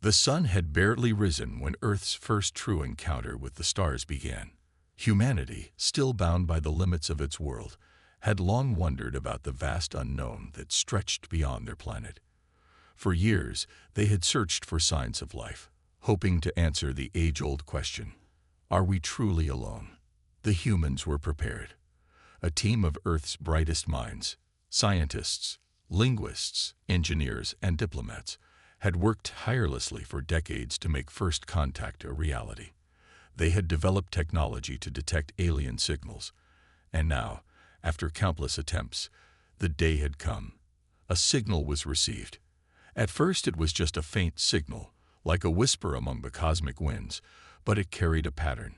The sun had barely risen when Earth's first true encounter with the stars began. Humanity, still bound by the limits of its world, had long wondered about the vast unknown that stretched beyond their planet. For years, they had searched for signs of life, hoping to answer the age-old question, are we truly alone? The humans were prepared. A team of Earth's brightest minds, scientists, linguists, engineers, and diplomats, had worked tirelessly for decades to make first contact a reality. They had developed technology to detect alien signals, and now, after countless attempts, the day had come. A signal was received. At first it was just a faint signal, like a whisper among the cosmic winds, but it carried a pattern,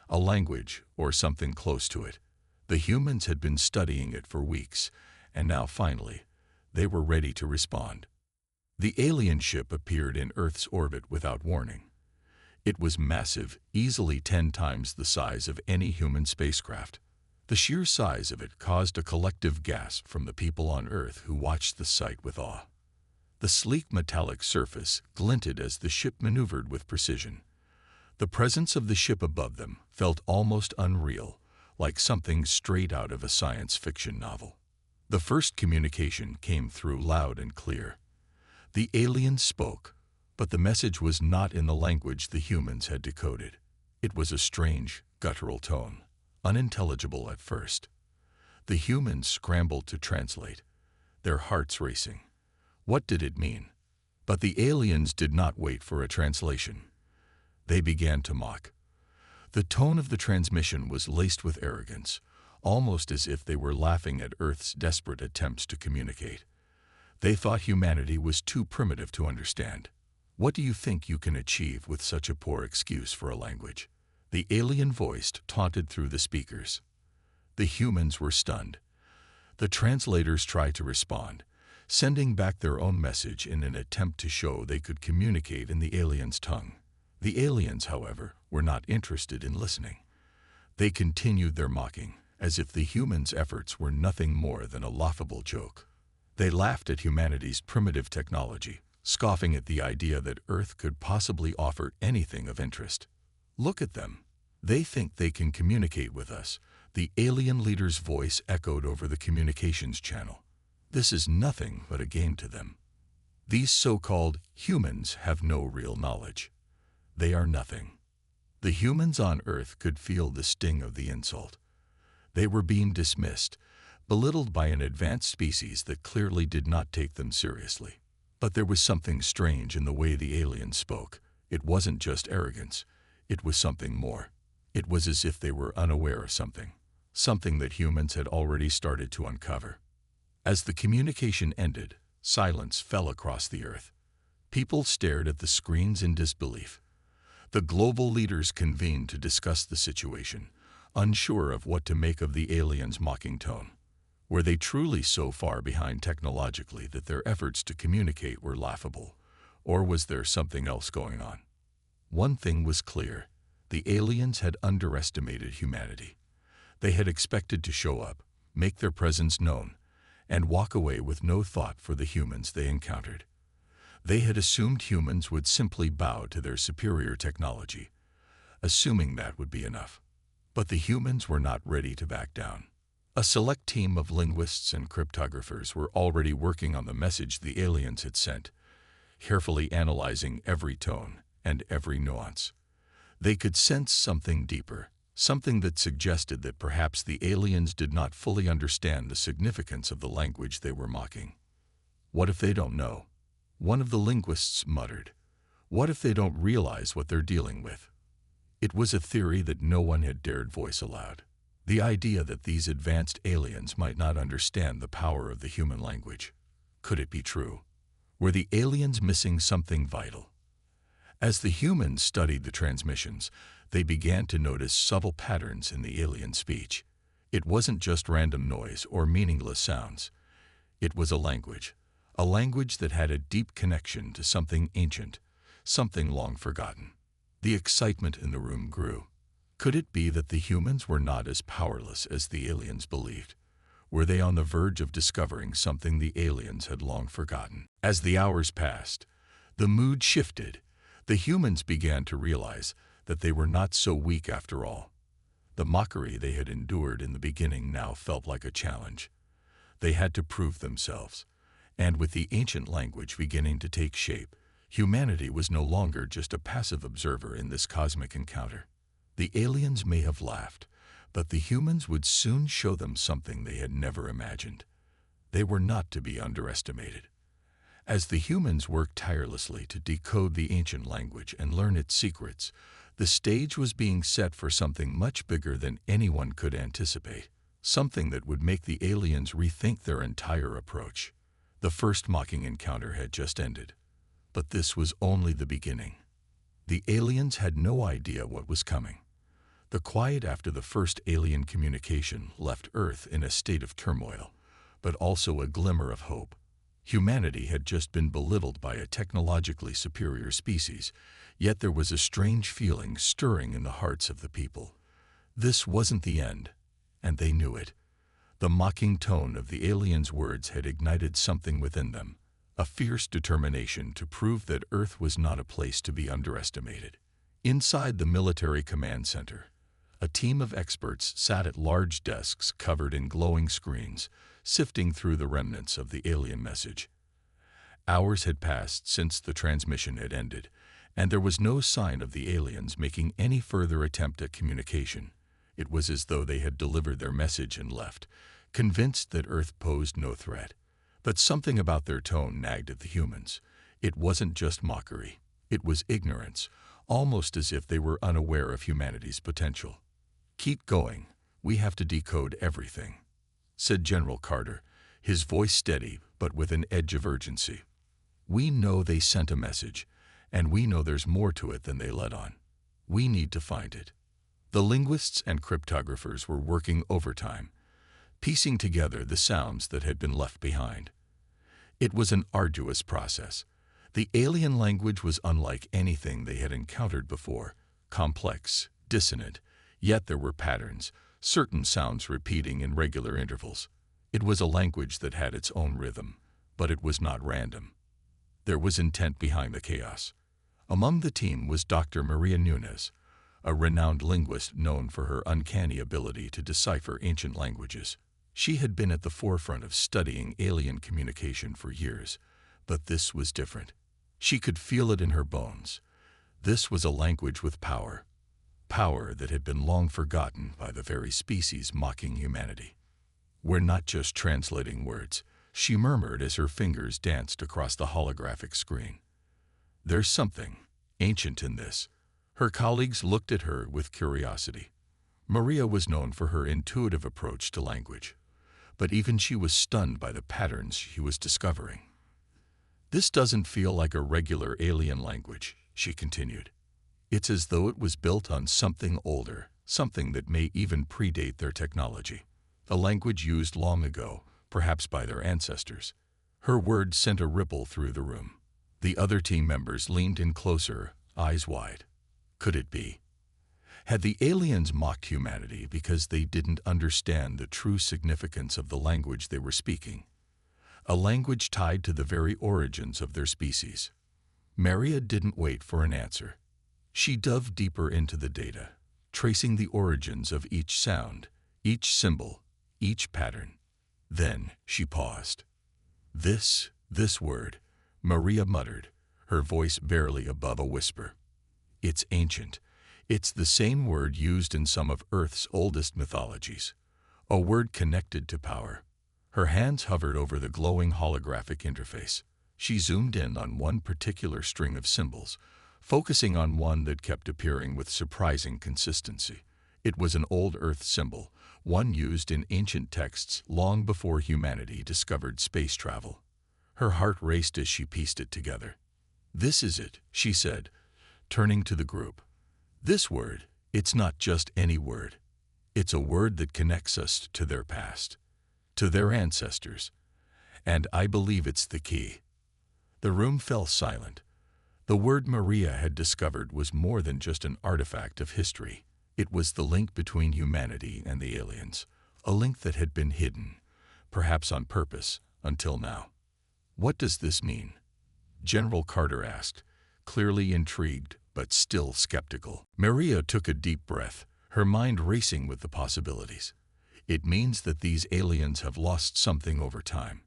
a language, or something close to it. The humans had been studying it for weeks, and now finally, they were ready to respond. The alien ship appeared in Earth's orbit without warning. It was massive, easily 10 times the size of any human spacecraft. The sheer size of it caused a collective gasp from the people on Earth who watched the sight with awe. The sleek metallic surface glinted as the ship maneuvered with precision. The presence of the ship above them felt almost unreal, like something straight out of a science fiction novel. The first communication came through loud and clear. The aliens spoke, but the message was not in the language the humans had decoded. It was a strange, guttural tone, unintelligible at first. The humans scrambled to translate, their hearts racing. What did it mean? But the aliens did not wait for a translation. They began to mock. The tone of the transmission was laced with arrogance, almost as if they were laughing at Earth's desperate attempts to communicate. They thought humanity was too primitive to understand. What do you think you can achieve with such a poor excuse for a language? The alien voice taunted through the speakers. The humans were stunned. The translators tried to respond, sending back their own message in an attempt to show they could communicate in the aliens' tongue. The aliens, however, were not interested in listening. They continued their mocking, as if the humans' efforts were nothing more than a laughable joke. They laughed at humanity's primitive technology, scoffing at the idea that Earth could possibly offer anything of interest. Look at them. They think they can communicate with us. The alien leader's voice echoed over the communications channel. This is nothing but a game to them. These so-called humans have no real knowledge. They are nothing. The humans on Earth could feel the sting of the insult. They were being dismissed, belittled by an advanced species that clearly did not take them seriously. But there was something strange in the way the aliens spoke. It wasn't just arrogance. It was something more. It was as if they were unaware of something that humans had already started to uncover. As the communication ended, silence fell across the Earth. People stared at the screens in disbelief. The global leaders convened to discuss the situation, unsure of what to make of the aliens' mocking tone. Were they truly so far behind technologically that their efforts to communicate were laughable, or was there something else going on? One thing was clear. The aliens had underestimated humanity. They had expected to show up, make their presence known, and walk away with no thought for the humans they encountered. They had assumed humans would simply bow to their superior technology, assuming that would be enough. But the humans were not ready to back down. A select team of linguists and cryptographers were already working on the message the aliens had sent, carefully analyzing every tone and every nuance. They could sense something deeper, something that suggested that perhaps the aliens did not fully understand the significance of the language they were mocking. What if they don't know? One of the linguists muttered. What if they don't realize what they're dealing with? It was a theory that no one had dared voice aloud. The idea that these advanced aliens might not understand the power of the human language. Could it be true? Were the aliens missing something vital? As the humans studied the transmissions, they began to notice subtle patterns in the alien speech. It wasn't just random noise or meaningless sounds. It was a language that had a deep connection to something ancient, something long forgotten. The excitement in the room grew. Could it be that the humans were not as powerless as the aliens believed? Were they on the verge of discovering something the aliens had long forgotten? As the hours passed, the mood shifted. The humans began to realize that they were not so weak after all. The mockery they had endured in the beginning now felt like a challenge. They had to prove themselves. And with the ancient language beginning to take shape, humanity was no longer just a passive observer in this cosmic encounter. The aliens may have laughed, but the humans would soon show them something they had never imagined. They were not to be underestimated. As the humans worked tirelessly to decode the ancient language and learn its secrets, the stage was being set for something much bigger than anyone could anticipate, something that would make the aliens rethink their entire approach. The first mocking encounter had just ended, but this was only the beginning. The aliens had no idea what was coming. The quiet after the first alien communication left Earth in a state of turmoil, but also a glimmer of hope. Humanity had just been belittled by a technologically superior species, yet there was a strange feeling stirring in the hearts of the people. This wasn't the end, and they knew it. The mocking tone of the aliens' words had ignited something within them, a fierce determination to prove that Earth was not a place to be underestimated. Inside the military command center, a team of experts sat at large desks covered in glowing screens, sifting through the remnants of the alien message. Hours had passed since the transmission had ended, and there was no sign of the aliens making any further attempt at communication. It was as though they had delivered their message and left, convinced that Earth posed no threat. But something about their tone nagged at the humans. It wasn't just mockery. It was ignorance, almost as if they were unaware of humanity's potential. "Keep going. We have to decode everything," said General Carter, his voice steady but with an edge of urgency. "We know they sent a message, and we know there's more to it than they let on. We need to find it." The linguists and cryptographers were working overtime, piecing together the sounds that had been left behind. It was an arduous process. The alien language was unlike anything they had encountered before, complex, dissonant, yet there were patterns, certain sounds repeating in regular intervals. It was a language that had its own rhythm, but it was not random. There was intent behind the chaos. Among the team was Dr. Maria Nunes, a renowned linguist known for her uncanny ability to decipher ancient languages. She had been at the forefront of studying alien communication for years, but this was different. She could feel it in her bones. This was a language with power. Power that had been long forgotten by the very species mocking humanity. "We're not just translating words," she murmured as her fingers danced across the holographic screen. "There's something ancient in this." Her colleagues looked at her with curiosity. Maria was known for her intuitive approach to language, but even she was stunned by the patterns she was discovering. "This doesn't feel like a regular alien language," she continued. "It's as though it was built on something older, something that may even predate their technology. A language used long ago, perhaps by their ancestors." Her words sent a ripple through the room. The other team members leaned in closer, eyes wide. Could it be? Had the aliens mocked humanity because they didn't understand the true significance of the language they were speaking? A language tied to the very origins of their species. Maria didn't wait for an answer. She dove deeper into the data, tracing the origins of each sound, each symbol, each pattern. Then she paused. This word," Maria muttered, her voice barely above a whisper. "It's ancient. It's the same word used in some of Earth's oldest mythologies. A word connected to power." Her hands hovered over the glowing holographic interface. She zoomed in on one particular string of symbols, focusing on one that kept appearing with surprising consistency. It was an old Earth symbol, one used in ancient texts long before humanity discovered space travel. Her heart raced as she pieced it together. "This is it," she said, turning to the group. "This word, it's not just any word. It's a word that connects us to their past, to their ancestors. And I believe it's the key." The room fell silent. The word Maria had discovered was more than just an artifact of history. It was the link between humanity and the aliens, a link that had been hidden, perhaps on purpose, until now. "What does this mean?" General Carter asked, clearly intrigued but still skeptical. Maria took a deep breath, her mind racing with the possibilities. It means that these aliens have lost something over time.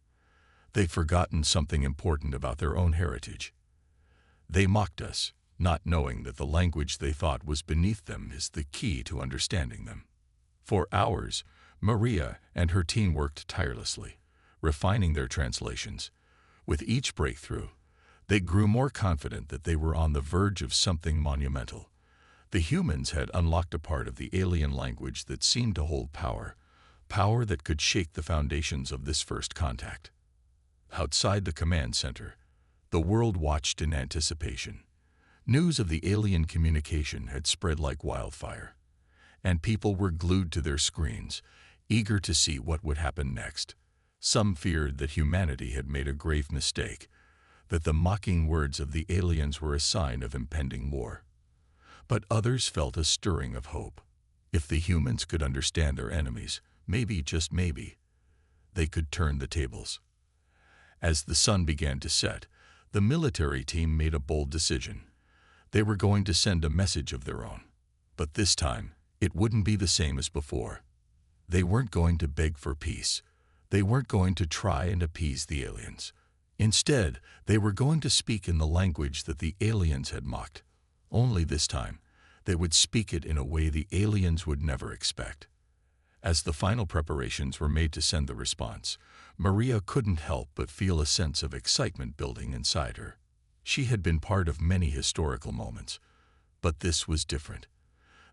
They've forgotten something important about their own heritage. They mocked us, not knowing that the language they thought was beneath them is the key to understanding them. For hours, Maria and her team worked tirelessly, refining their translations. With each breakthrough, they grew more confident that they were on the verge of something monumental. The humans had unlocked a part of the alien language that seemed to hold power that could shake the foundations of this first contact. Outside the command center, the world watched in anticipation. News of the alien communication had spread like wildfire, and people were glued to their screens, eager to see what would happen next. Some feared that humanity had made a grave mistake, that the mocking words of the aliens were a sign of impending war. But others felt a stirring of hope. If the humans could understand their enemies, maybe, just maybe, they could turn the tables. As the sun began to set, the military team made a bold decision. They were going to send a message of their own. But this time, it wouldn't be the same as before. They weren't going to beg for peace. They weren't going to try and appease the aliens. Instead, they were going to speak in the language that the aliens had mocked. Only this time, they would speak it in a way the aliens would never expect. As the final preparations were made to send the response, Maria couldn't help but feel a sense of excitement building inside her. She had been part of many historical moments, but this was different.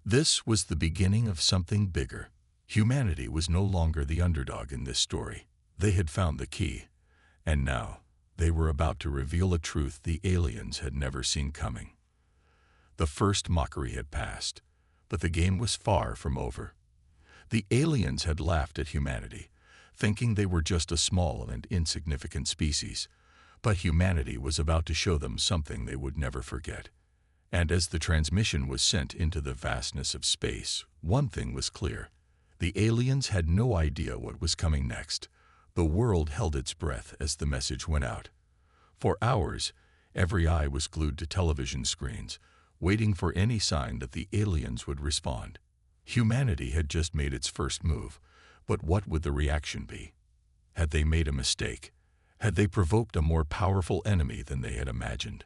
This was the beginning of something bigger. Humanity was no longer the underdog in this story. They had found the key, and now they were about to reveal a truth the aliens had never seen coming. The first mockery had passed, but the game was far from over. The aliens had laughed at humanity, thinking they were just a small and insignificant species, but humanity was about to show them something they would never forget. And as the transmission was sent into the vastness of space, one thing was clear. The aliens had no idea what was coming next. The world held its breath as the message went out. For hours, every eye was glued to television screens, waiting for any sign that the aliens would respond. Humanity had just made its first move, but what would the reaction be? Had they made a mistake? Had they provoked a more powerful enemy than they had imagined?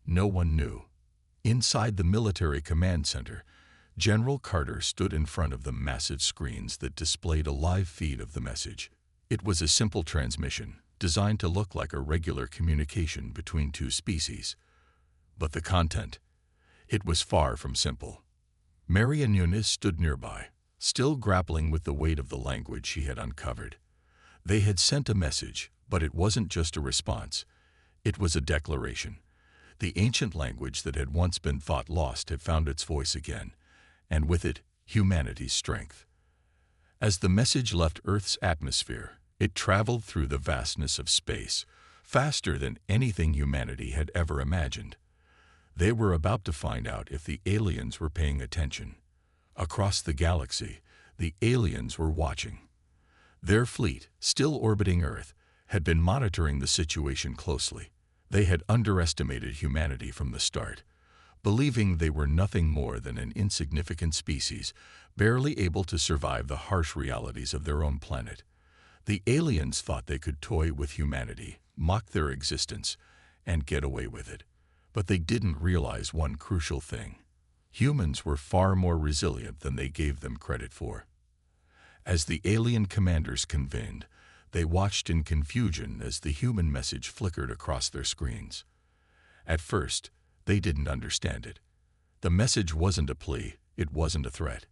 No one knew. Inside the military command center, General Carter stood in front of the massive screens that displayed a live feed of the message. It was a simple transmission, designed to look like a regular communication between two species. But the content, it was far from simple. Maria Nunes stood nearby, still grappling with the weight of the language she had uncovered. They had sent a message, but it wasn't just a response. It was a declaration. The ancient language that had once been thought lost had found its voice again, and with it, humanity's strength. As the message left Earth's atmosphere, it traveled through the vastness of space, faster than anything humanity had ever imagined. They were about to find out if the aliens were paying attention. Across the galaxy, the aliens were watching. Their fleet, still orbiting Earth, had been monitoring the situation closely. They had underestimated humanity from the start, believing they were nothing more than an insignificant species, barely able to survive the harsh realities of their own planet. The aliens thought they could toy with humanity, mock their existence, and get away with it. But they didn't realize one crucial thing. Humans were far more resilient than they gave them credit for. As the alien commanders convened, they watched in confusion as the human message flickered across their screens. At first, they didn't understand it. The message wasn't a plea, it wasn't a threat.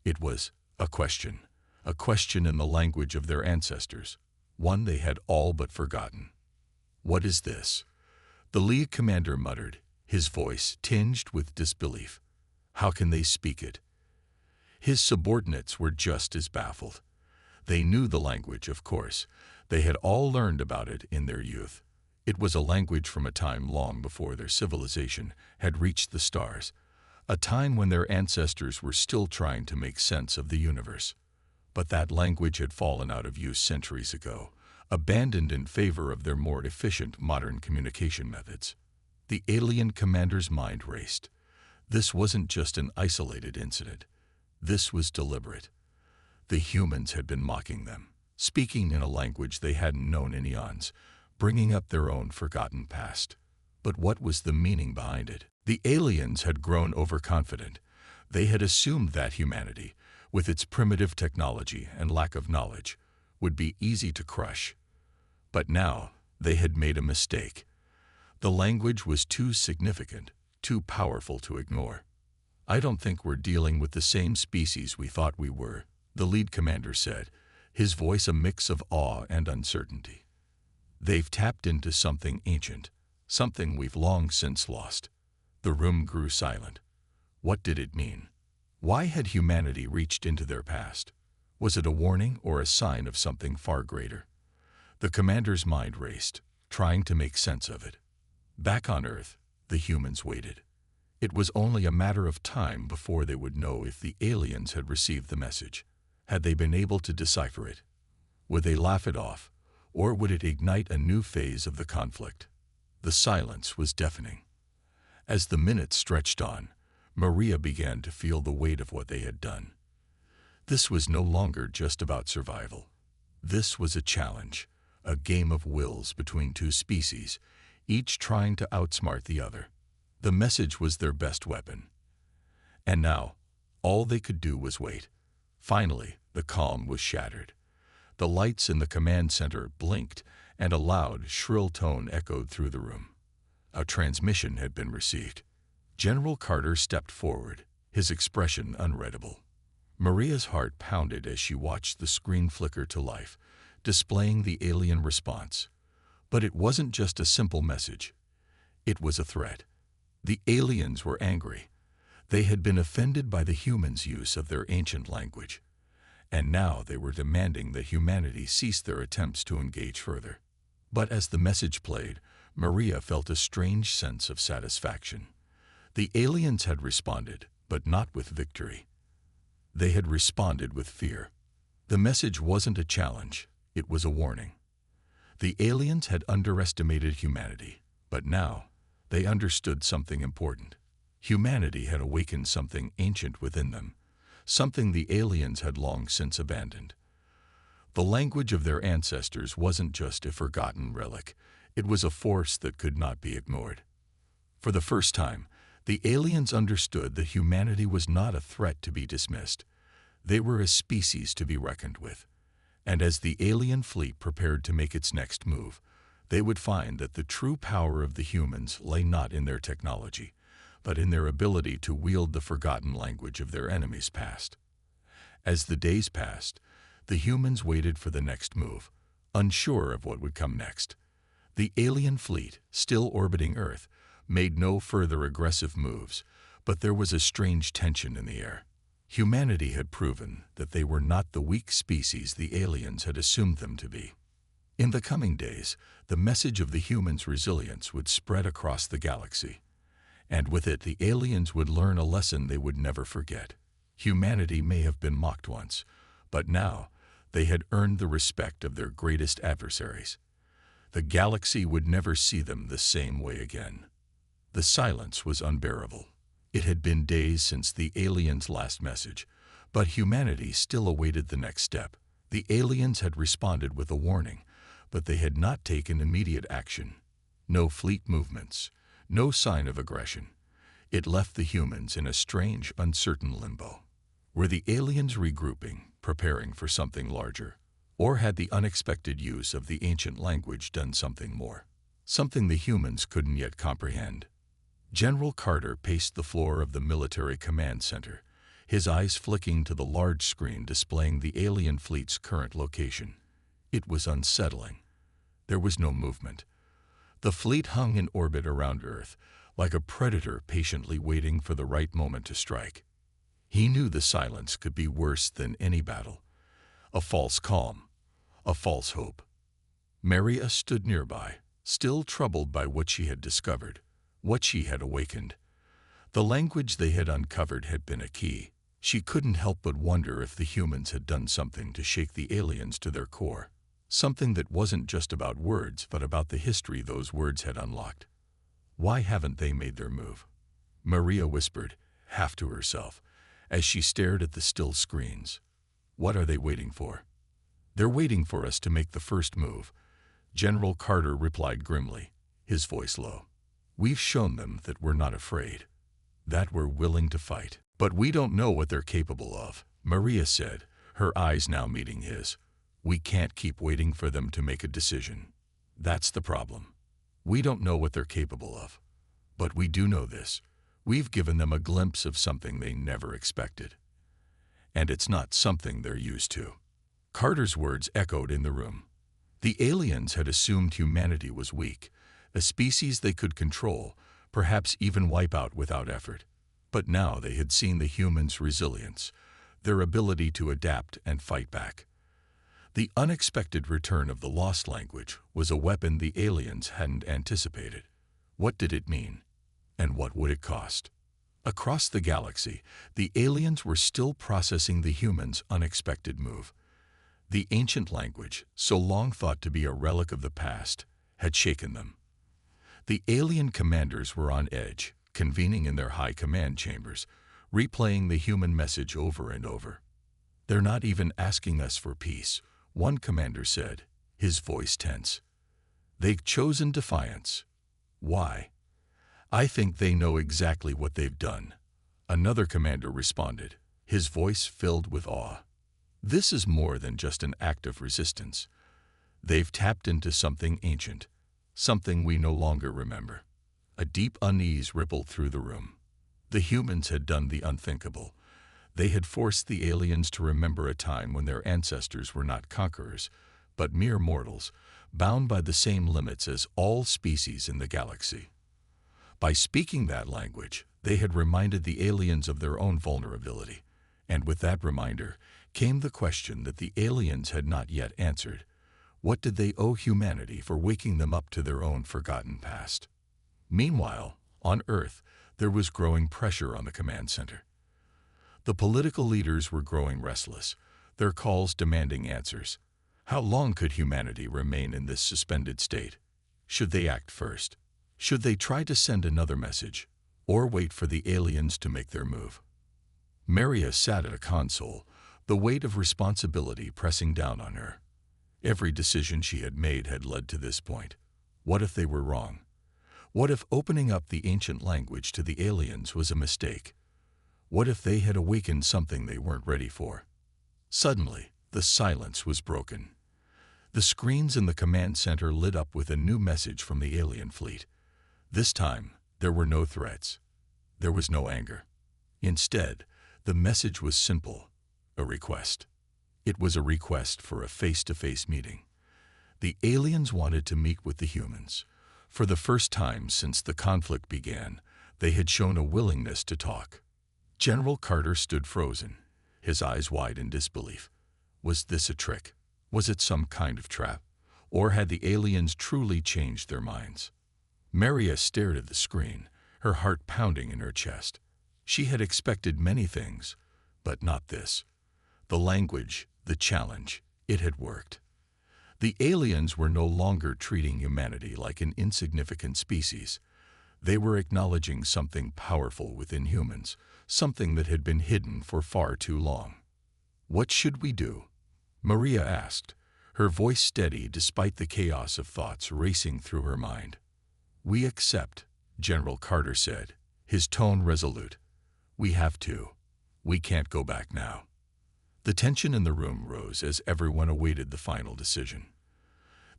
It was a question in the language of their ancestors, one they had all but forgotten. "What is this?" The lead commander muttered, his voice tinged with disbelief. "How can they speak it?" His subordinates were just as baffled. They knew the language, of course. They had all learned about it in their youth. It was a language from a time long before their civilization had reached the stars, a time when their ancestors were still trying to make sense of the universe. But that language had fallen out of use centuries ago, abandoned in favor of their more efficient modern communication methods. The alien commander's mind raced. This wasn't just an isolated incident. This was deliberate. The humans had been mocking them, speaking in a language they hadn't known in eons, bringing up their own forgotten past. But what was the meaning behind it? The aliens had grown overconfident. They had assumed that humanity, with its primitive technology and lack of knowledge, would be easy to crush. But now, they had made a mistake. The language was too significant, too powerful to ignore. "I don't think we're dealing with the same species we thought we were," the lead commander said, his voice a mix of awe and uncertainty. "They've tapped into something ancient, something we've long since lost." The room grew silent. What did it mean? Why had humanity reached into their past? Was it a warning or a sign of something far greater? The commander's mind raced, trying to make sense of it. Back on Earth, the humans waited. It was only a matter of time before they would know if the aliens had received the message. Had they been able to decipher it? Would they laugh it off, or would it ignite a new phase of the conflict? The silence was deafening. As the minutes stretched on, Maria began to feel the weight of what they had done. This was no longer just about survival. This was a challenge, a game of wills between two species, each trying to outsmart the other. The message was their best weapon. And now, all they could do was wait. Finally, the calm was shattered. The lights in the command center blinked, and a loud, shrill tone echoed through the room. A transmission had been received. General Carter stepped forward, his expression unreadable. Maria's heart pounded as she watched the screen flicker to life, displaying the alien response. But it wasn't just a simple message. It was a threat. The aliens were angry. They had been offended by the humans' use of their ancient language. And now they were demanding that humanity cease their attempts to engage further. But as the message played, Maria felt a strange sense of satisfaction. The aliens had responded, but not with victory. They had responded with fear. The message wasn't a challenge, it was a warning. The aliens had underestimated humanity, but now they understood something important. Humanity had awakened something ancient within them, something the aliens had long since abandoned. The language of their ancestors wasn't just a forgotten relic, it was a force that could not be ignored. For the first time, the aliens understood that humanity was not a threat to be dismissed. They were a species to be reckoned with. And as the alien fleet prepared to make its next move, they would find that the true power of the humans lay not in their technology, but in their ability to wield the forgotten language of their enemies' past. As the days passed, the humans waited for the next move, unsure of what would come next. The alien fleet, still orbiting Earth, made no further aggressive moves, but there was a strange tension in the air. Humanity had proven that they were not the weak species the aliens had assumed them to be. In the coming days, the message of the humans' resilience would spread across the galaxy, and with it the aliens would learn a lesson they would never forget. Humanity may have been mocked once, but now they had earned the respect of their greatest adversaries. The galaxy would never see them the same way again. The silence was unbearable. It had been days since the aliens' last message, but humanity still awaited the next step. The aliens had responded with a warning, but they had not taken immediate action. No fleet movements, no sign of aggression. It left the humans in a strange, uncertain limbo. Were the aliens regrouping, preparing for something larger? Or had the unexpected use of the ancient language done something more? Something the humans couldn't yet comprehend. General Carter paced the floor of the military command center, his eyes flicking to the large screen displaying the alien fleet's current location. It was unsettling. There was no movement. The fleet hung in orbit around Earth, like a predator patiently waiting for the right moment to strike. He knew the silence could be worse than any battle. A false calm, a false hope. Maria stood nearby, still troubled by what she had discovered, what she had awakened. The language they had uncovered had been a key. She couldn't help but wonder if the humans had done something to shake the aliens to their core. Something that wasn't just about words, but about the history those words had unlocked. Why haven't they made their move? Maria whispered, half to herself, as she stared at the still screens. What are they waiting for? They're waiting for us to make the first move, General Carter replied grimly, his voice low. We've shown them that we're not afraid, that we're willing to fight. But we don't know what they're capable of, Maria said, her eyes now meeting his. We can't keep waiting for them to make a decision. That's the problem. We don't know what they're capable of. But we do know this. We've given them a glimpse of something they never expected. And it's not something they're used to. Carter's words echoed in the room. The aliens had assumed humanity was weak, a species they could control, perhaps even wipe out without effort. But now they had seen the humans' resilience, their ability to adapt and fight back. The unexpected return of the lost language was a weapon the aliens hadn't anticipated. What did it mean? And what would it cost? Across the galaxy, the aliens were still processing the humans' unexpected move. The ancient language, so long thought to be a relic of the past, had shaken them. The alien commanders were on edge, convening in their high command chambers, replaying the human message over and over. They're not even asking us for peace, one commander said, his voice tense. They've chosen defiance. Why? I think they know exactly what they've done, another commander responded, his voice filled with awe. This is more than just an act of resistance. They've tapped into something ancient, something we no longer remember. A deep unease rippled through the room. The humans had done the unthinkable. They had forced the aliens to remember a time when their ancestors were not conquerors, but mere mortals, bound by the same limits as all species in the galaxy. By speaking that language, they had reminded the aliens of their own vulnerability, and with that reminder came the question that the aliens had not yet answered. What did they owe humanity for waking them up to their own forgotten past? Meanwhile, on Earth, there was growing pressure on the command center. The political leaders were growing restless, their calls demanding answers. How long could humanity remain in this suspended state? Should they act first? Should they try to send another message, or wait for the aliens to make their move? Maria sat at a console, the weight of responsibility pressing down on her. Every decision she had made had led to this point. What if they were wrong? What if opening up the ancient language to the aliens was a mistake? What if they had awakened something they weren't ready for? Suddenly, the silence was broken. The screens in the command center lit up with a new message from the alien fleet. This time, there were no threats. There was no anger. Instead, the message was simple, a request. It was a request for a face-to-face meeting. The aliens wanted to meet with the humans. For the first time since the conflict began, they had shown a willingness to talk. General Carter stood frozen, his eyes wide in disbelief. Was this a trick? Was it some kind of trap? Or had the aliens truly changed their minds? Maria stared at the screen, her heart pounding in her chest. She had expected many things, but not this. The language, the challenge, it had worked. The aliens were no longer treating humanity like an insignificant species. They were acknowledging something powerful within humans, something that had been hidden for far too long. What should we do? Maria asked, her voice steady despite the chaos of thoughts racing through her mind. We accept, General Carter said, his tone resolute. We have to. We can't go back now. The tension in the room rose as everyone awaited the final decision.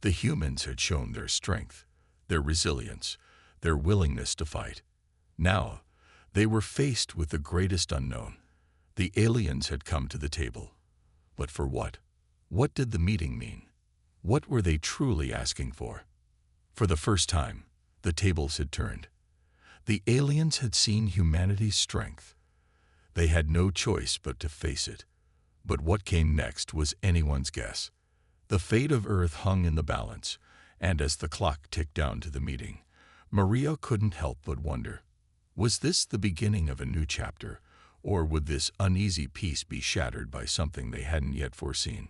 The humans had shown their strength, their resilience, their willingness to fight. Now, they were faced with the greatest unknown. The aliens had come to the table. But for what? What did the meeting mean? What were they truly asking for? For the first time, the tables had turned. The aliens had seen humanity's strength. They had no choice but to face it. But what came next was anyone's guess. The fate of Earth hung in the balance, and as the clock ticked down to the meeting, Maria couldn't help but wonder, was this the beginning of a new chapter, or would this uneasy peace be shattered by something they hadn't yet foreseen?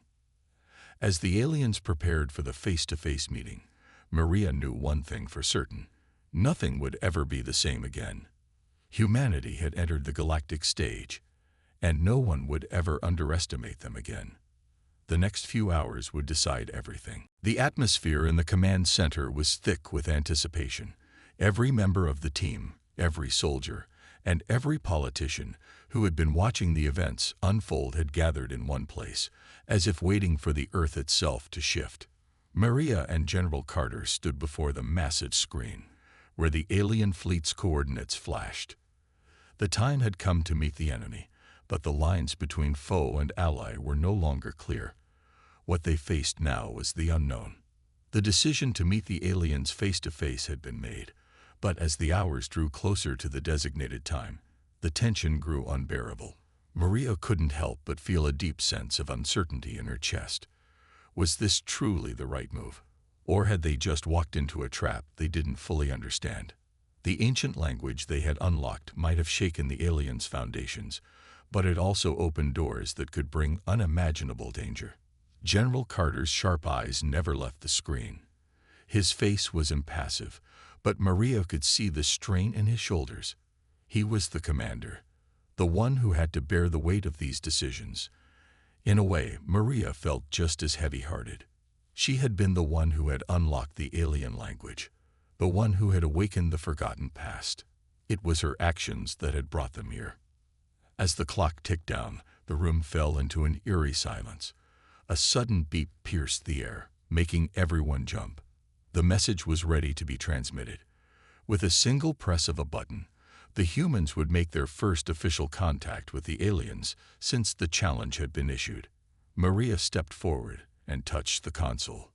As the aliens prepared for the face-to-face meeting, Maria knew one thing for certain. Nothing would ever be the same again. Humanity had entered the galactic stage, and no one would ever underestimate them again. The next few hours would decide everything. The atmosphere in the command center was thick with anticipation. Every member of the team, every soldier, and every politician who had been watching the events unfold had gathered in one place, as if waiting for the Earth itself to shift. Maria and General Carter stood before the massive screen, where the alien fleet's coordinates flashed. The time had come to meet the enemy, but the lines between foe and ally were no longer clear. What they faced now was the unknown. The decision to meet the aliens face-to-face had been made, but as the hours drew closer to the designated time, the tension grew unbearable. Maria couldn't help but feel a deep sense of uncertainty in her chest. Was this truly the right move? Or had they just walked into a trap they didn't fully understand? The ancient language they had unlocked might have shaken the aliens' foundations, but it also opened doors that could bring unimaginable danger. General Carter's sharp eyes never left the screen. His face was impassive, but Maria could see the strain in his shoulders. He was the commander, the one who had to bear the weight of these decisions. In a way, Maria felt just as heavy-hearted. She had been the one who had unlocked the alien language, the one who had awakened the forgotten past. It was her actions that had brought them here. As the clock ticked down, the room fell into an eerie silence. A sudden beep pierced the air, making everyone jump. The message was ready to be transmitted. With a single press of a button, the humans would make their first official contact with the aliens since the challenge had been issued. Maria stepped forward and touched the console.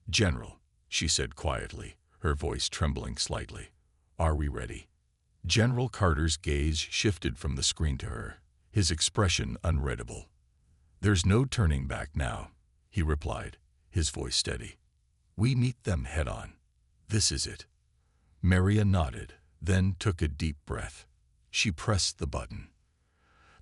"General," she said quietly, her voice trembling slightly. "Are we ready?" General Carter's gaze shifted from the screen to her, his expression unreadable. "There's no turning back now," he replied, his voice steady. "We meet them head-on. This is it." Maria nodded, then took a deep breath. She pressed the button.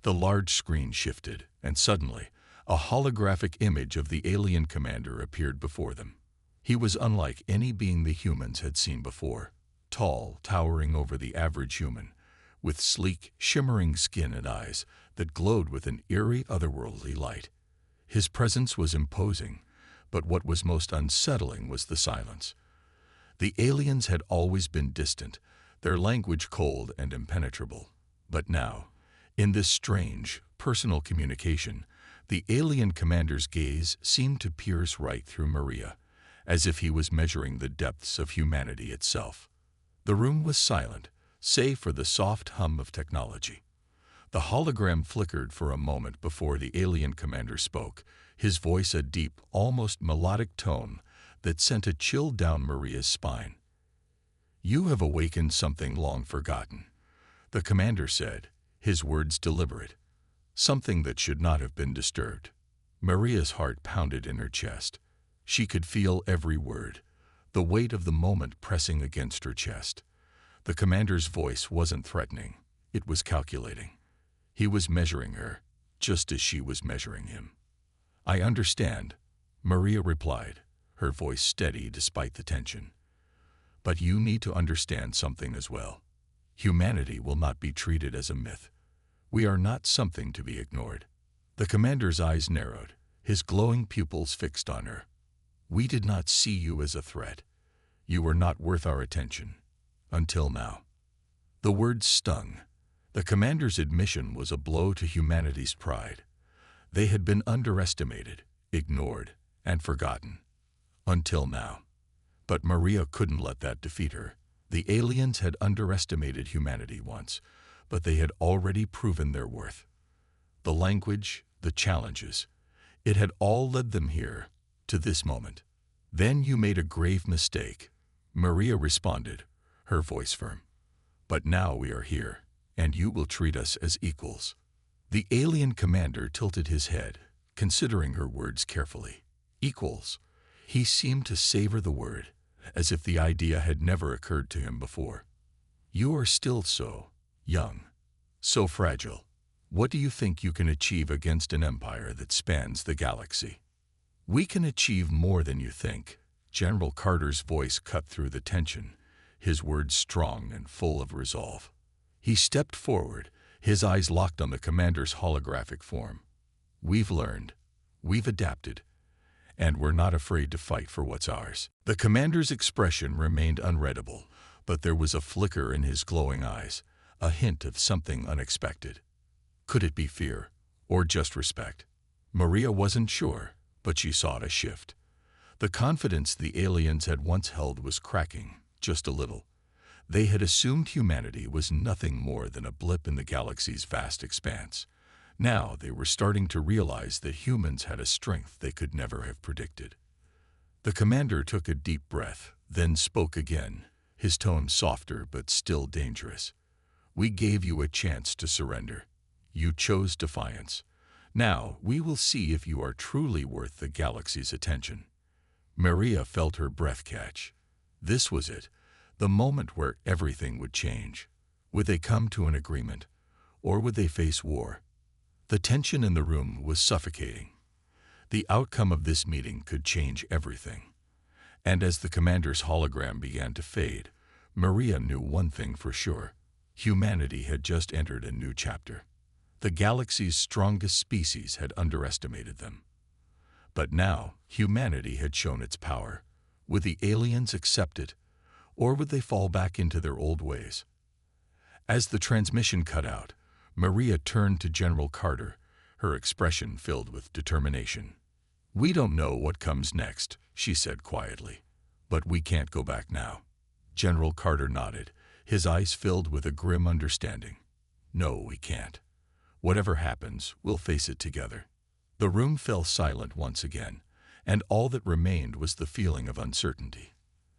The large screen shifted, and suddenly, a holographic image of the alien commander appeared before them. He was unlike any being the humans had seen before, tall, towering over the average human, with sleek, shimmering skin and eyes that glowed with an eerie, otherworldly light. His presence was imposing, but what was most unsettling was the silence. The aliens had always been distant, their language cold and impenetrable. But now, in this strange, personal communication, the alien commander's gaze seemed to pierce right through Maria, as if he was measuring the depths of humanity itself. The room was silent, save for the soft hum of technology. The hologram flickered for a moment before the alien commander spoke, his voice a deep, almost melodic tone that sent a chill down Maria's spine. "You have awakened something long forgotten," the commander said, his words deliberate. "Something that should not have been disturbed." Maria's heart pounded in her chest. She could feel every word, the weight of the moment pressing against her chest. The commander's voice wasn't threatening, it was calculating. He was measuring her, just as she was measuring him. "I understand," Maria replied, her voice steady despite the tension. "But you need to understand something as well. Humanity will not be treated as a myth. We are not something to be ignored." The commander's eyes narrowed, his glowing pupils fixed on her. "We did not see you as a threat. You were not worth our attention. Until now." The words stung. The commander's admission was a blow to humanity's pride. They had been underestimated, ignored, and forgotten. Until now. But Maria couldn't let that defeat her. The aliens had underestimated humanity once, but they had already proven their worth. The language, the challenges, it had all led them here, to this moment. "Then you made a grave mistake," Maria responded, her voice firm. "But now we are here, and you will treat us as equals." The alien commander tilted his head, considering her words carefully. Equals. He seemed to savor the word, as if the idea had never occurred to him before. "You are still so young, so fragile. What do you think you can achieve against an empire that spans the galaxy?" "We can achieve more than you think." General Carter's voice cut through the tension, his words strong and full of resolve. He stepped forward, his eyes locked on the commander's holographic form. "We've learned, we've adapted, and we're not afraid to fight for what's ours." The commander's expression remained unreadable, but there was a flicker in his glowing eyes, a hint of something unexpected. Could it be fear, or just respect? Maria wasn't sure, but she saw a shift. The confidence the aliens had once held was cracking, just a little. They had assumed humanity was nothing more than a blip in the galaxy's vast expanse. Now they were starting to realize that humans had a strength they could never have predicted. The commander took a deep breath, then spoke again, his tone softer but still dangerous. "We gave you a chance to surrender. You chose defiance. Now we will see if you are truly worth the galaxy's attention." Maria felt her breath catch. This was it, the moment where everything would change. Would they come to an agreement, or would they face war? The tension in the room was suffocating. The outcome of this meeting could change everything. And as the commander's hologram began to fade, Maria knew one thing for sure. Humanity had just entered a new chapter. The galaxy's strongest species had underestimated them. But now, humanity had shown its power. Would the aliens accept it, or would they fall back into their old ways? As the transmission cut out, Maria turned to General Carter, her expression filled with determination. "We don't know what comes next," she said quietly, "but we can't go back now." General Carter nodded, his eyes filled with a grim understanding. "No, we can't. Whatever happens, we'll face it together." The room fell silent once again, and all that remained was the feeling of uncertainty.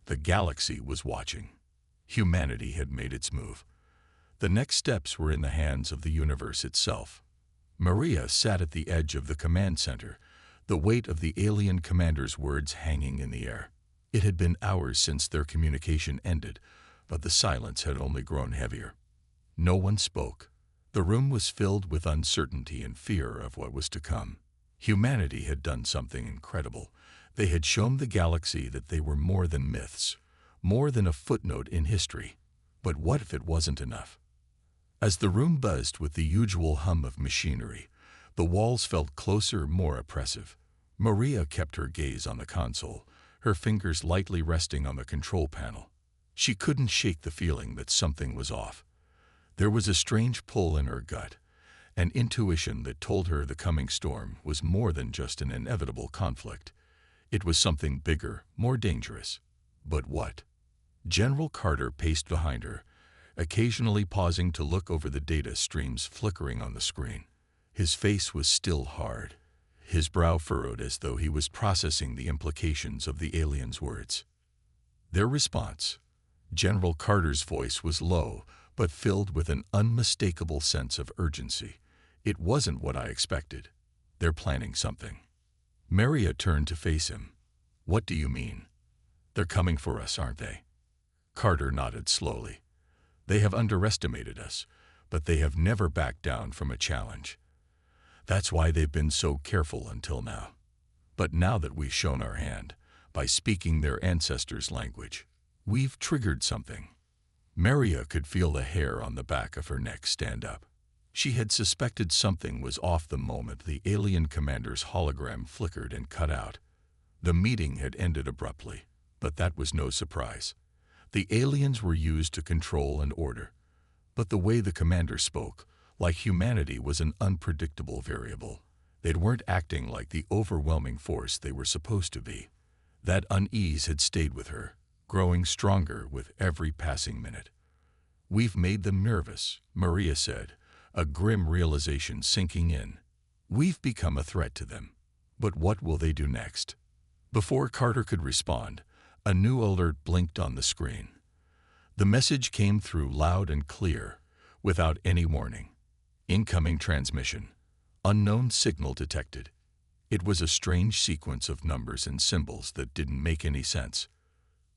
The galaxy was watching. Humanity had made its move. The next steps were in the hands of the universe itself. Maria sat at the edge of the command center, the weight of the alien commander's words hanging in the air. It had been hours since their communication ended, but the silence had only grown heavier. No one spoke. The room was filled with uncertainty and fear of what was to come. Humanity had done something incredible. They had shown the galaxy that they were more than myths, more than a footnote in history. But what if it wasn't enough? As the room buzzed with the usual hum of machinery, the walls felt closer, more oppressive. Maria kept her gaze on the console, her fingers lightly resting on the control panel. She couldn't shake the feeling that something was off. There was a strange pull in her gut, an intuition that told her the coming storm was more than just an inevitable conflict. It was something bigger, more dangerous. But what? General Carter paced behind her, occasionally pausing to look over the data streams flickering on the screen. His face was still hard, his brow furrowed as though he was processing the implications of the aliens' words. Their response. General Carter's voice was low, but filled with an unmistakable sense of urgency. "It wasn't what I expected. They're planning something." Maria turned to face him. "What do you mean?" "They're coming for us, aren't they?" Carter nodded slowly. "They have underestimated us, but they have never backed down from a challenge. That's why they've been so careful until now. But now that we've shown our hand, by speaking their ancestors' language, we've triggered something." Maria could feel the hair on the back of her neck stand up. She had suspected something was off the moment the alien commander's hologram flickered and cut out. The meeting had ended abruptly, but that was no surprise. The aliens were used to control and order. But the way the commander spoke, like humanity was an unpredictable variable. They weren't acting like the overwhelming force they were supposed to be. That unease had stayed with her, growing stronger with every passing minute. "We've made them nervous," Maria said, a grim realization sinking in. "We've become a threat to them. But what will they do next?" Before Carter could respond, a new alert blinked on the screen. The message came through loud and clear, without any warning. "Incoming transmission. Unknown signal detected." It was a strange sequence of numbers and symbols that didn't make any sense.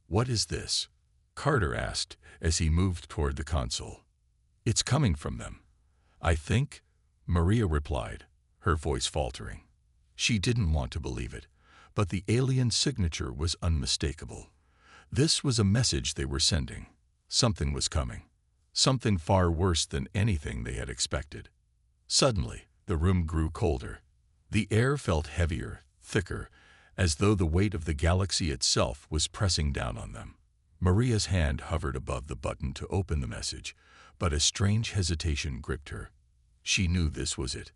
"What is this?" Carter asked as he moved toward the console. "It's coming from them, I think," Maria replied, her voice faltering. She didn't want to believe it, but the alien signature was unmistakable. This was a message they were sending. Something was coming. Something far worse than anything they had expected. Suddenly, the room grew colder. The air felt heavier, thicker, as though the weight of the galaxy itself was pressing down on them. Maria's hand hovered above the button to open the message, but a strange hesitation gripped her. She knew this was it.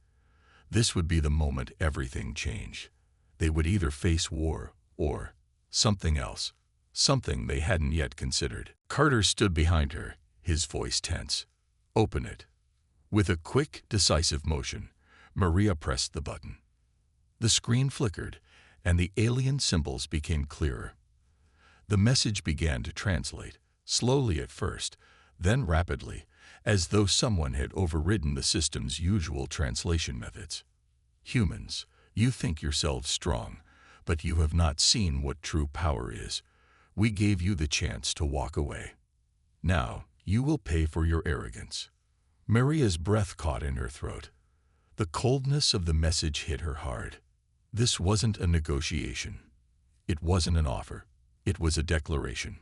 This would be the moment everything changed. They would either face war or something else, something they hadn't yet considered. Carter stood behind her, his voice tense. "Open it." With a quick, decisive motion, Maria pressed the button. The screen flickered, and the alien symbols became clearer. The message began to translate, slowly at first, then rapidly, as though someone had overridden the system's usual translation methods. "Humans, you think yourselves strong, but you have not seen what true power is. We gave you the chance to walk away. Now, you will pay for your arrogance." Maria's breath caught in her throat. The coldness of the message hit her hard. This wasn't a negotiation. It wasn't an offer. It was a declaration.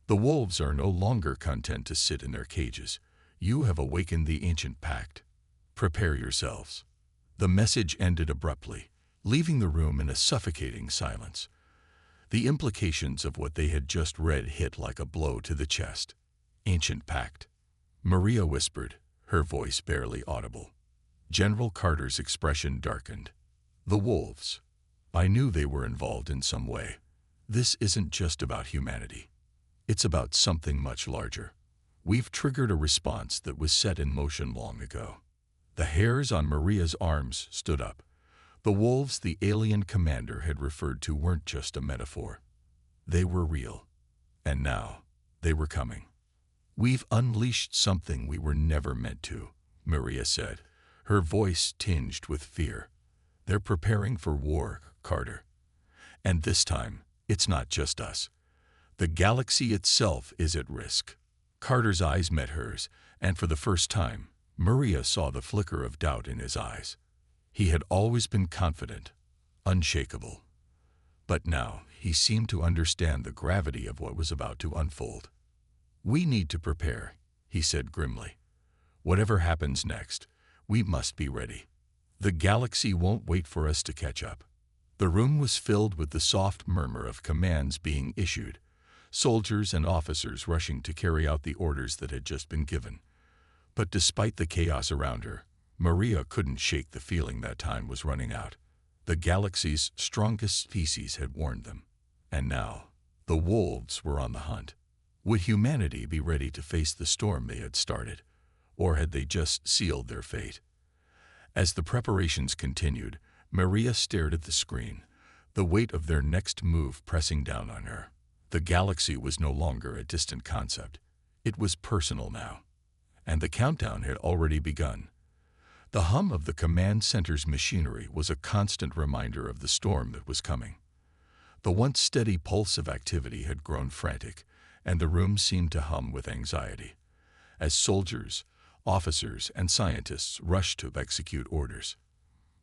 The wolves are no longer content to sit in their cages. You have awakened the ancient pact. Prepare yourselves. The message ended abruptly, leaving the room in a suffocating silence. The implications of what they had just read hit like a blow to the chest. Ancient pact. Maria whispered, her voice barely audible. General Carter's expression darkened. The wolves. I knew they were involved in some way. This isn't just about humanity. It's about something much larger. We've triggered a response that was set in motion long ago. The hairs on Maria's arms stood up. The wolves the alien commander had referred to weren't just a metaphor. They were real. And now, they were coming. "We've unleashed something we were never meant to," Maria said, her voice tinged with fear. "They're preparing for war, Carter. And this time, it's not just us. The galaxy itself is at risk." Carter's eyes met hers, and for the first time, Maria saw the flicker of doubt in his eyes. He had always been confident, unshakable. But now, he seemed to understand the gravity of what was about to unfold. "We need to prepare," he said grimly. "Whatever happens next, we must be ready. The galaxy won't wait for us to catch up." The room was filled with the soft murmur of commands being issued, soldiers and officers rushing to carry out the orders that had just been given. But despite the chaos around her, Maria couldn't shake the feeling that time was running out. The galaxy's strongest species had warned them. And now, the wolves were on the hunt. Would humanity be ready to face the storm they had started, or had they just sealed their fate? As the preparations continued, Maria stared at the screen, the weight of their next move pressing down on her. The galaxy was no longer a distant concept. It was personal now. And the countdown had already begun. The hum of the command center's machinery was a constant reminder of the storm that was coming. The once steady pulse of activity had grown frantic, and the room seemed to hum with anxiety, as soldiers, officers, and scientists rushed to execute orders.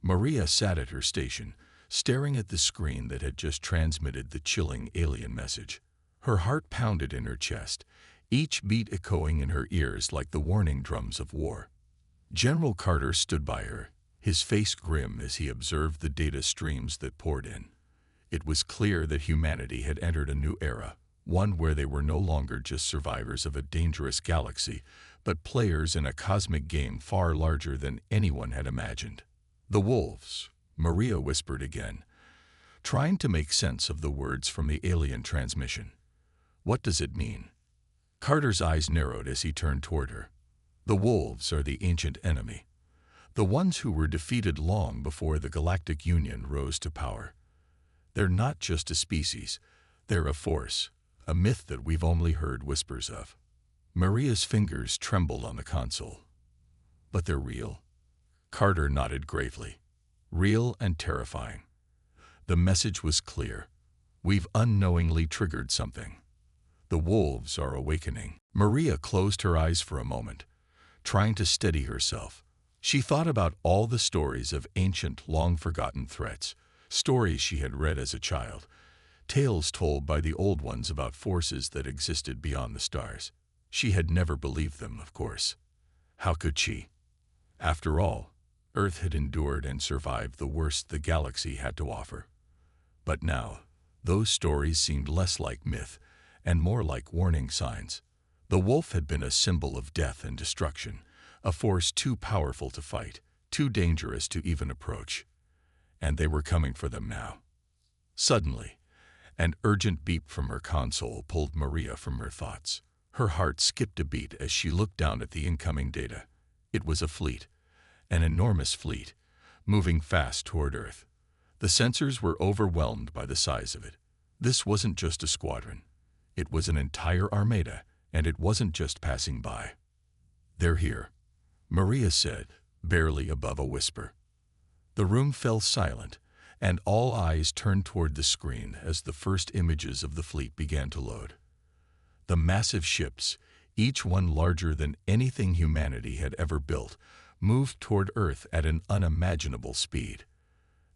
Maria sat at her station, staring at the screen that had just transmitted the chilling alien message. Her heart pounded in her chest, each beat echoing in her ears like the warning drums of war. General Carter stood by her, his face grim as he observed the data streams that poured in. It was clear that humanity had entered a new era, one where they were no longer just survivors of a dangerous galaxy, but players in a cosmic game far larger than anyone had imagined. "The wolves," Maria whispered again, trying to make sense of the words from the alien transmission. "What does it mean?" Carter's eyes narrowed as he turned toward her. "The wolves are the ancient enemy, the ones who were defeated long before the Galactic Union rose to power. They're not just a species, they're a force, a myth that we've only heard whispers of." Maria's fingers trembled on the console. "But they're real." Carter nodded gravely. "Real and terrifying." The message was clear. We've unknowingly triggered something. The wolves are awakening. Maria closed her eyes for a moment, trying to steady herself. She thought about all the stories of ancient, long-forgotten threats, stories she had read as a child, tales told by the old ones about forces that existed beyond the stars. She had never believed them, of course. How could she? After all, Earth had endured and survived the worst the galaxy had to offer. But now, those stories seemed less like myth and more like warning signs. The wolf had been a symbol of death and destruction, a force too powerful to fight, too dangerous to even approach. And they were coming for them now. Suddenly, an urgent beep from her console pulled Maria from her thoughts. Her heart skipped a beat as she looked down at the incoming data. It was a fleet, an enormous fleet, moving fast toward Earth. The sensors were overwhelmed by the size of it. This wasn't just a squadron. It was an entire armada, and it wasn't just passing by. "They're here," Maria said, barely above a whisper. The room fell silent, and all eyes turned toward the screen as the first images of the fleet began to load. The massive ships, each one larger than anything humanity had ever built, moved toward Earth at an unimaginable speed.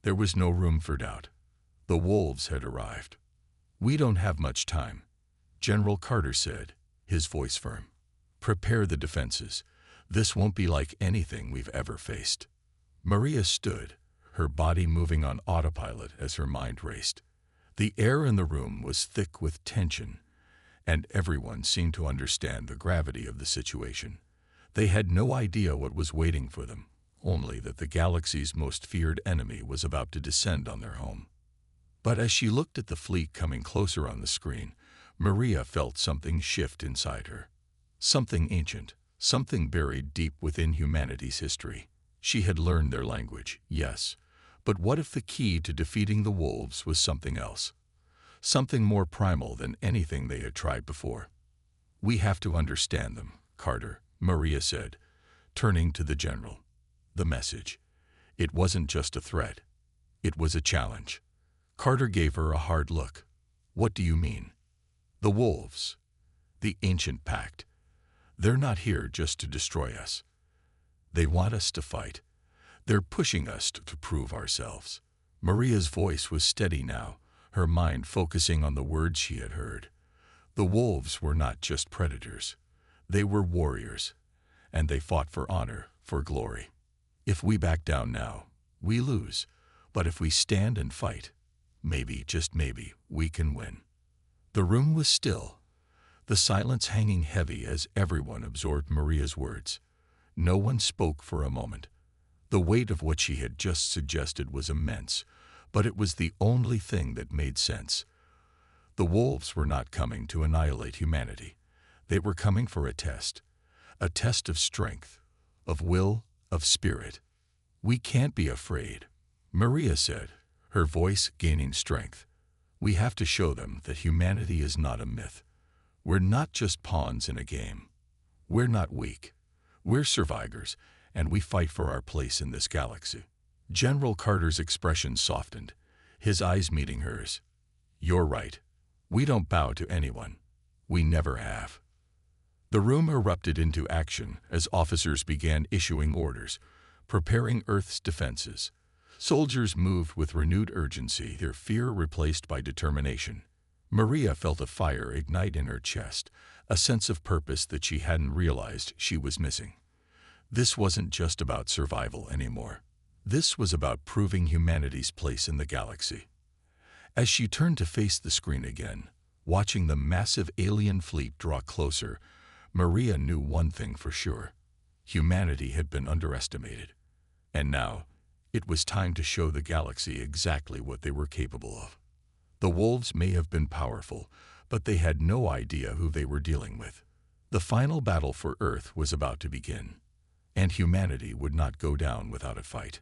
There was no room for doubt. The wolves had arrived. "We don't have much time," General Carter said, his voice firm. "Prepare the defenses. This won't be like anything we've ever faced." Maria stood, her body moving on autopilot as her mind raced. The air in the room was thick with tension, and everyone seemed to understand the gravity of the situation. They had no idea what was waiting for them, only that the galaxy's most feared enemy was about to descend on their home. But as she looked at the fleet coming closer on the screen, Maria felt something shift inside her. Something ancient, something buried deep within humanity's history. She had learned their language, yes, but what if the key to defeating the wolves was something else? Something more primal than anything they had tried before. "We have to understand them, Carter," Maria said, turning to the general. The message. It wasn't just a threat. It was a challenge. Carter gave her a hard look. "What do you mean?" "The wolves. The ancient pact. They're not here just to destroy us. They want us to fight. They're pushing us to prove ourselves." Maria's voice was steady now, her mind focusing on the words she had heard. The wolves were not just predators. They were warriors, and they fought for honor, for glory. "If we back down now, we lose. But if we stand and fight, maybe, just maybe, we can win." The room was still, the silence hanging heavy as everyone absorbed Maria's words. No one spoke for a moment. The weight of what she had just suggested was immense, but it was the only thing that made sense. The wolves were not coming to annihilate humanity. They were coming for a test of strength, of will, of spirit. "We can't be afraid," Maria said, her voice gaining strength. "We have to show them that humanity is not a myth. We're not just pawns in a game. We're not weak. We're survivors, and we fight for our place in this galaxy." General Carter's expression softened, his eyes meeting hers. "You're right. We don't bow to anyone. We never have." The room erupted into action as officers began issuing orders, preparing Earth's defenses. Soldiers moved with renewed urgency, their fear replaced by determination. Maria felt a fire ignite in her chest, a sense of purpose that she hadn't realized she was missing. This wasn't just about survival anymore. This was about proving humanity's place in the galaxy. As she turned to face the screen again, watching the massive alien fleet draw closer, Maria knew one thing for sure. Humanity had been underestimated. And now, it was time to show the galaxy exactly what they were capable of. The wolves may have been powerful, but they had no idea who they were dealing with. The final battle for Earth was about to begin, and humanity would not go down without a fight.